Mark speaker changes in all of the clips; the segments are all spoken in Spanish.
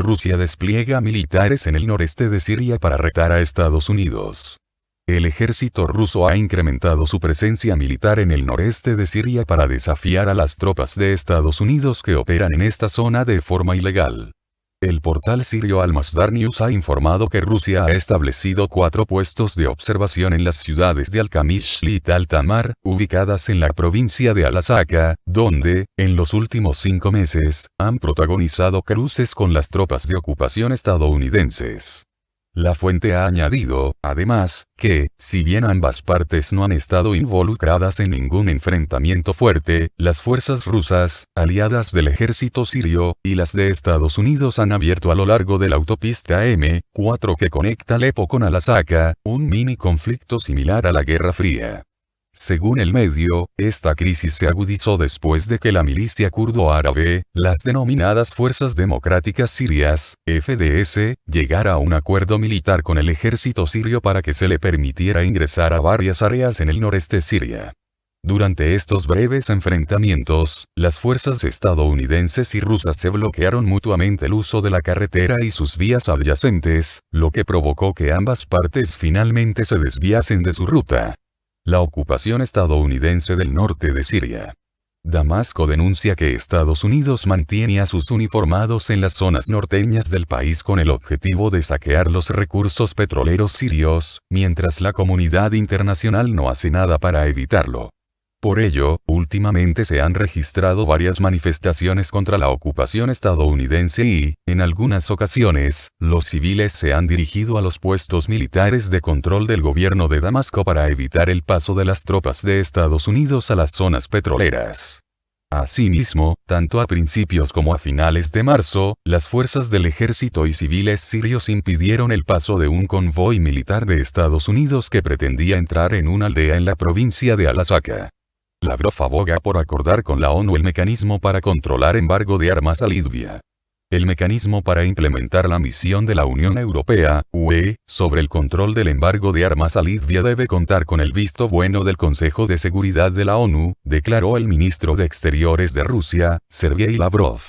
Speaker 1: Rusia despliega militares en el noreste de Siria para retar a Estados Unidos. El ejército ruso ha incrementado su presencia militar en el noreste de Siria para desafiar a las tropas de Estados Unidos que operan en esta zona de forma ilegal. El portal sirio Al-Masdar News ha informado que Rusia ha establecido 4 puestos de observación en las ciudades de Al-Kamishli y Tal Tamar, ubicadas en la provincia de Al-Asaka, donde, en los últimos 5 meses, han protagonizado cruces con las tropas de ocupación estadounidenses. La fuente ha añadido, además, que, si bien ambas partes no han estado involucradas en ningún enfrentamiento fuerte, las fuerzas rusas, aliadas del ejército sirio, y las de Estados Unidos han abierto a lo largo de la autopista M4 que conecta Alepo con Al-Asaka, un mini conflicto similar a la Guerra Fría. Según el medio, esta crisis se agudizó después de que la milicia kurdo-árabe, las denominadas Fuerzas Democráticas Sirias, FDS, llegara a un acuerdo militar con el ejército sirio para que se le permitiera ingresar a varias áreas en el noreste Siria. Durante estos breves enfrentamientos, las fuerzas estadounidenses y rusas se bloquearon mutuamente el uso de la carretera y sus vías adyacentes, lo que provocó que ambas partes finalmente se desviasen de su ruta. La ocupación estadounidense del norte de Siria. Damasco denuncia que Estados Unidos mantiene a sus uniformados en las zonas norteñas del país con el objetivo de saquear los recursos petroleros sirios, mientras la comunidad internacional no hace nada para evitarlo. Por ello, últimamente se han registrado varias manifestaciones contra la ocupación estadounidense y, en algunas ocasiones, los civiles se han dirigido a los puestos militares de control del gobierno de Damasco para evitar el paso de las tropas de Estados Unidos a las zonas petroleras. Asimismo, tanto a principios como a finales de marzo, las fuerzas del ejército y civiles sirios impidieron el paso de un convoy militar de Estados Unidos que pretendía entrar en una aldea en la provincia de Al-Asaka. Lavrov aboga por acordar con la ONU el mecanismo para controlar embargo de armas a Libia. El mecanismo para implementar la misión de la Unión Europea, UE, sobre el control del embargo de armas a Libia debe contar con el visto bueno del Consejo de Seguridad de la ONU, declaró el ministro de Exteriores de Rusia, Sergei Lavrov.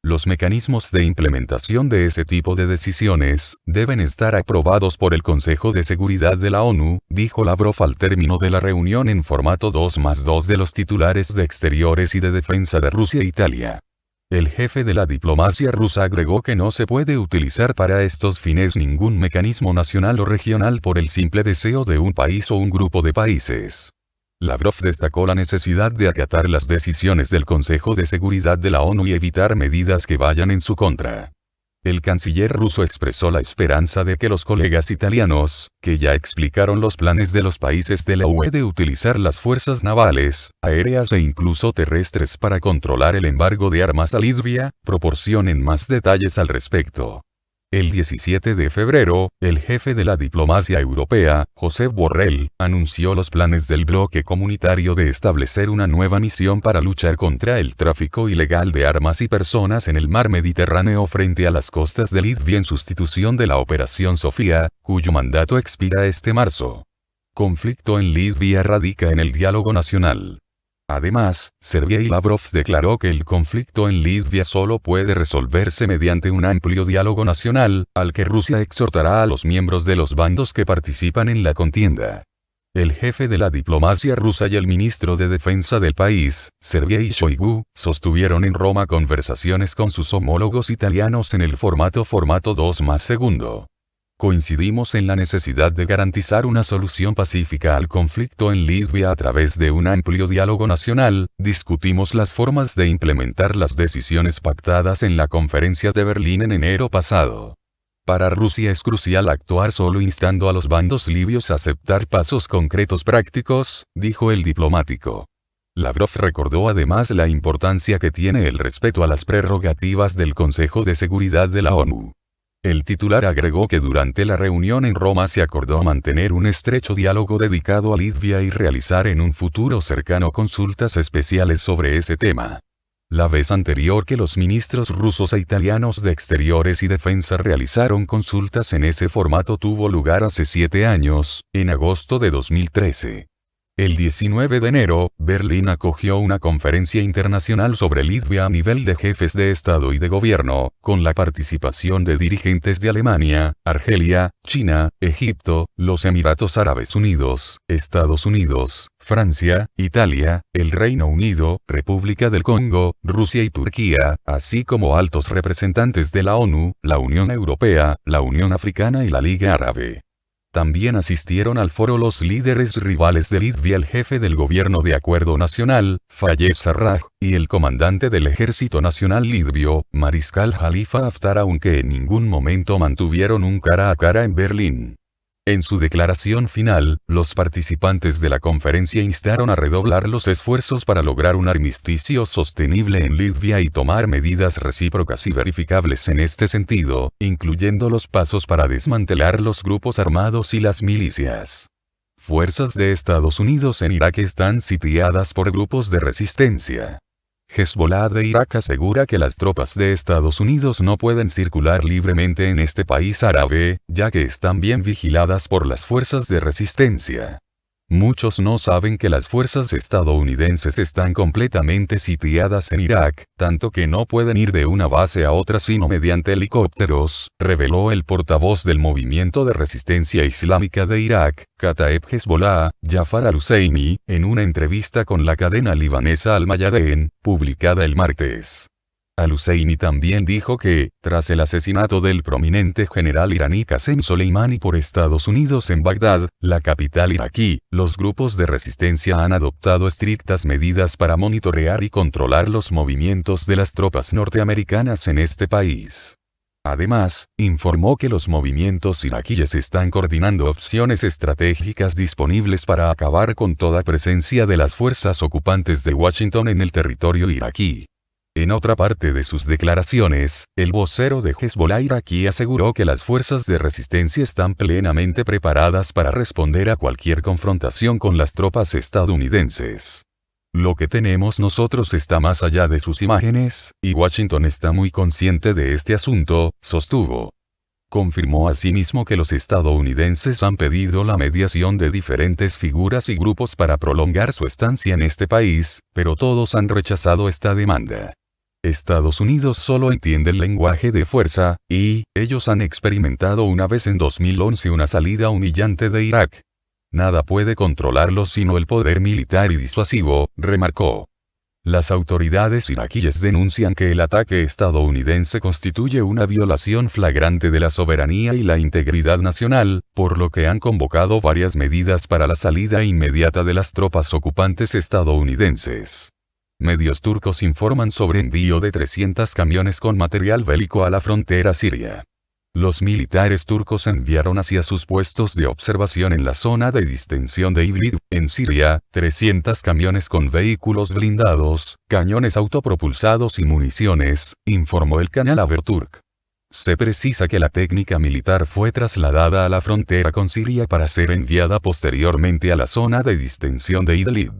Speaker 1: Los mecanismos de implementación de ese tipo de decisiones deben estar aprobados por el Consejo de Seguridad de la ONU, dijo Lavrov al término de la reunión en formato 2+2 de los titulares de Exteriores y de Defensa de Rusia e Italia. El jefe de la diplomacia rusa agregó que no se puede utilizar para estos fines ningún mecanismo nacional o regional por el simple deseo de un país o un grupo de países. Lavrov destacó la necesidad de acatar las decisiones del Consejo de Seguridad de la ONU y evitar medidas que vayan en su contra. El canciller ruso expresó la esperanza de que los colegas italianos, que ya explicaron los planes de los países de la UE de utilizar las fuerzas navales, aéreas e incluso terrestres para controlar el embargo de armas a Libia, proporcionen más detalles al respecto. El 17 de febrero, el jefe de la diplomacia europea, Josep Borrell, anunció los planes del bloque comunitario de establecer una nueva misión para luchar contra el tráfico ilegal de armas y personas en el mar Mediterráneo frente a las costas de Libia en sustitución de la Operación Sofía, cuyo mandato expira este marzo. Conflicto en Libia radica en el diálogo nacional. Además, Sergei Lavrov declaró que el conflicto en Libia solo puede resolverse mediante un amplio diálogo nacional, al que Rusia exhortará a los miembros de los bandos que participan en la contienda. El jefe de la diplomacia rusa y el ministro de Defensa del país, Sergei Shoigu, sostuvieron en Roma conversaciones con sus homólogos italianos en el formato 2+2. Coincidimos en la necesidad de garantizar una solución pacífica al conflicto en Libia a través de un amplio diálogo nacional, discutimos las formas de implementar las decisiones pactadas en la conferencia de Berlín en enero pasado. Para Rusia es crucial actuar solo instando a los bandos libios a aceptar pasos concretos prácticos, dijo el diplomático. Lavrov recordó además la importancia que tiene el respeto a las prerrogativas del Consejo de Seguridad de la ONU. El titular agregó que durante la reunión en Roma se acordó mantener un estrecho diálogo dedicado a Libia y realizar en un futuro cercano consultas especiales sobre ese tema. La vez anterior que los ministros rusos e italianos de Exteriores y Defensa realizaron consultas en ese formato tuvo lugar hace 7 años, en agosto de 2013. El 19 de enero, Berlín acogió una conferencia internacional sobre Libia a nivel de jefes de Estado y de gobierno, con la participación de dirigentes de Alemania, Argelia, China, Egipto, los Emiratos Árabes Unidos, Estados Unidos, Francia, Italia, el Reino Unido, República del Congo, Rusia y Turquía, así como altos representantes de la ONU, la Unión Europea, la Unión Africana y la Liga Árabe. También asistieron al foro los líderes rivales de Libia, el jefe del gobierno de Acuerdo Nacional, Fayez Sarraj, y el comandante del Ejército Nacional Libio, Mariscal Khalifa Haftar, aunque en ningún momento mantuvieron un cara a cara en Berlín. En su declaración final, los participantes de la conferencia instaron a redoblar los esfuerzos para lograr un armisticio sostenible en Libia y tomar medidas recíprocas y verificables en este sentido, incluyendo los pasos para desmantelar los grupos armados y las milicias. Fuerzas de Estados Unidos en Irak están sitiadas por grupos de resistencia. Hezbollah de Irak asegura que las tropas de Estados Unidos no pueden circular libremente en este país árabe, ya que están bien vigiladas por las fuerzas de resistencia. Muchos no saben que las fuerzas estadounidenses están completamente sitiadas en Irak, tanto que no pueden ir de una base a otra sino mediante helicópteros, reveló el portavoz del Movimiento de Resistencia Islámica de Irak, Kataeb Hezbollah, Jafar al-Husseini, en una entrevista con la cadena libanesa Al-Mayadeen, publicada el martes. Al-Husseini también dijo que, tras el asesinato del prominente general iraní Qasem Soleimani por Estados Unidos en Bagdad, la capital iraquí, los grupos de resistencia han adoptado estrictas medidas para monitorear y controlar los movimientos de las tropas norteamericanas en este país. Además, informó que los movimientos iraquíes están coordinando opciones estratégicas disponibles para acabar con toda presencia de las fuerzas ocupantes de Washington en el territorio iraquí. En otra parte de sus declaraciones, el vocero de Hezbollah iraquí aseguró que las fuerzas de resistencia están plenamente preparadas para responder a cualquier confrontación con las tropas estadounidenses. Lo que tenemos nosotros está más allá de sus imágenes, y Washington está muy consciente de este asunto, sostuvo. Confirmó asimismo que los estadounidenses han pedido la mediación de diferentes figuras y grupos para prolongar su estancia en este país, pero todos han rechazado esta demanda. Estados Unidos solo entiende el lenguaje de fuerza, y ellos han experimentado una vez en 2011 una salida humillante de Irak. Nada puede controlarlos sino el poder militar y disuasivo, remarcó. Las autoridades iraquíes denuncian que el ataque estadounidense constituye una violación flagrante de la soberanía y la integridad nacional, por lo que han convocado varias medidas para la salida inmediata de las tropas ocupantes estadounidenses. Medios turcos informan sobre envío de 300 camiones con material bélico a la frontera siria. Los militares turcos enviaron hacia sus puestos de observación en la zona de distensión de Idlib, en Siria, 300 camiones con vehículos blindados, cañones autopropulsados y municiones, informó el canal Haberturk. Se precisa que la técnica militar fue trasladada a la frontera con Siria para ser enviada posteriormente a la zona de distensión de Idlib.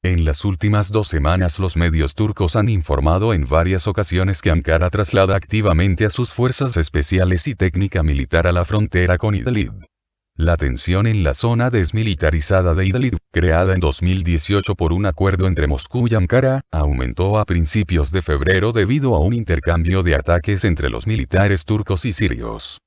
Speaker 1: En las últimas 2 semanas los medios turcos han informado en varias ocasiones que Ankara traslada activamente a sus fuerzas especiales y técnica militar a la frontera con Idlib. La tensión en la zona desmilitarizada de Idlib, creada en 2018 por un acuerdo entre Moscú y Ankara, aumentó a principios de febrero debido a un intercambio de ataques entre los militares turcos y sirios.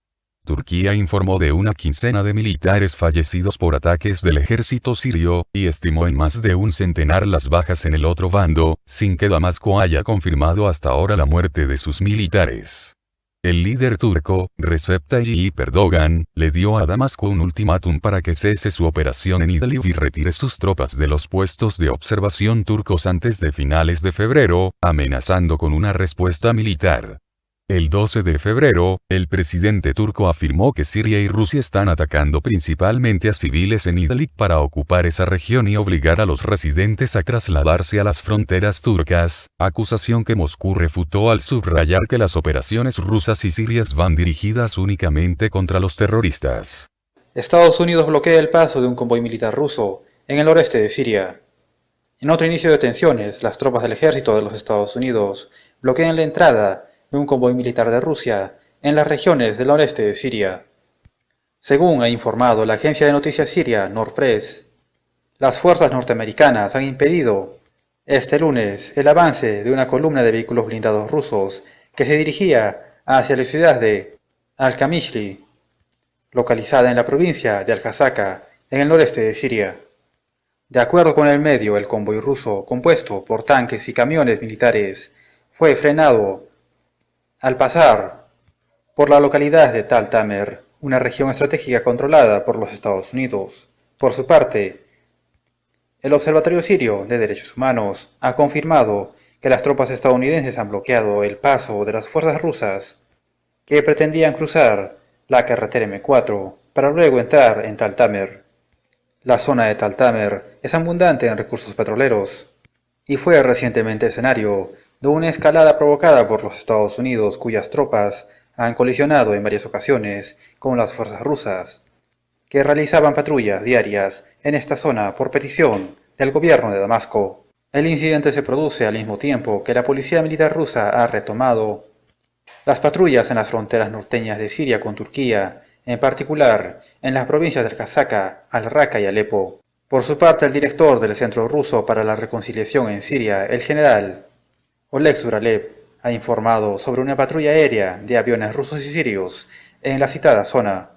Speaker 1: Turquía informó de una quincena de militares fallecidos por ataques del ejército sirio, y estimó en más de un centenar las bajas en el otro bando, sin que Damasco haya confirmado hasta ahora la muerte de sus militares. El líder turco, Recep Tayyip Erdogan, le dio a Damasco un ultimátum para que cese su operación en Idlib y retire sus tropas de los puestos de observación turcos antes de finales de febrero, amenazando con una respuesta militar. El 12 de febrero, el presidente turco afirmó que Siria y Rusia están atacando principalmente a civiles en Idlib para ocupar esa región y obligar a los residentes a trasladarse a las fronteras turcas, acusación que Moscú refutó al subrayar que las operaciones rusas y sirias van dirigidas únicamente contra los terroristas.
Speaker 2: Estados Unidos bloquea el paso de un convoy militar ruso en el noreste de Siria. En otro inicio de tensiones, las tropas del ejército de los Estados Unidos bloquean la entrada de un convoy militar de Rusia en las regiones del noreste de Siria. Según ha informado la agencia de noticias siria Nor Press, Las fuerzas norteamericanas han impedido este lunes el avance de una columna de vehículos blindados rusos que se dirigía hacia la ciudad de Al-Qamishli, localizada en la provincia de Al-Hasaka, en el noreste de Siria. De acuerdo con el medio, el convoy ruso, compuesto por tanques y camiones militares, fue frenado al pasar por la localidad de Tal Tamer, una región estratégica controlada por los Estados Unidos. Por su parte, el Observatorio Sirio de Derechos Humanos ha confirmado que las tropas estadounidenses han bloqueado el paso de las fuerzas rusas que pretendían cruzar la carretera M4 para luego entrar en Tal Tamer. La zona de Tal Tamer es abundante en recursos petroleros y fue recientemente escenario de una escalada provocada por los Estados Unidos, cuyas tropas han colisionado en varias ocasiones con las fuerzas rusas, que realizaban patrullas diarias en esta zona por petición del gobierno de Damasco. El incidente se produce al mismo tiempo que la policía militar rusa ha retomado las patrullas en las fronteras norteñas de Siria con Turquía, en particular en las provincias de Al-Hasaka, Al-Raqqa y Alepo. Por su parte, el director del Centro Ruso para la Reconciliación en Siria, el general Oleg Zuralev, ha informado sobre una patrulla aérea de aviones rusos y sirios en la citada zona.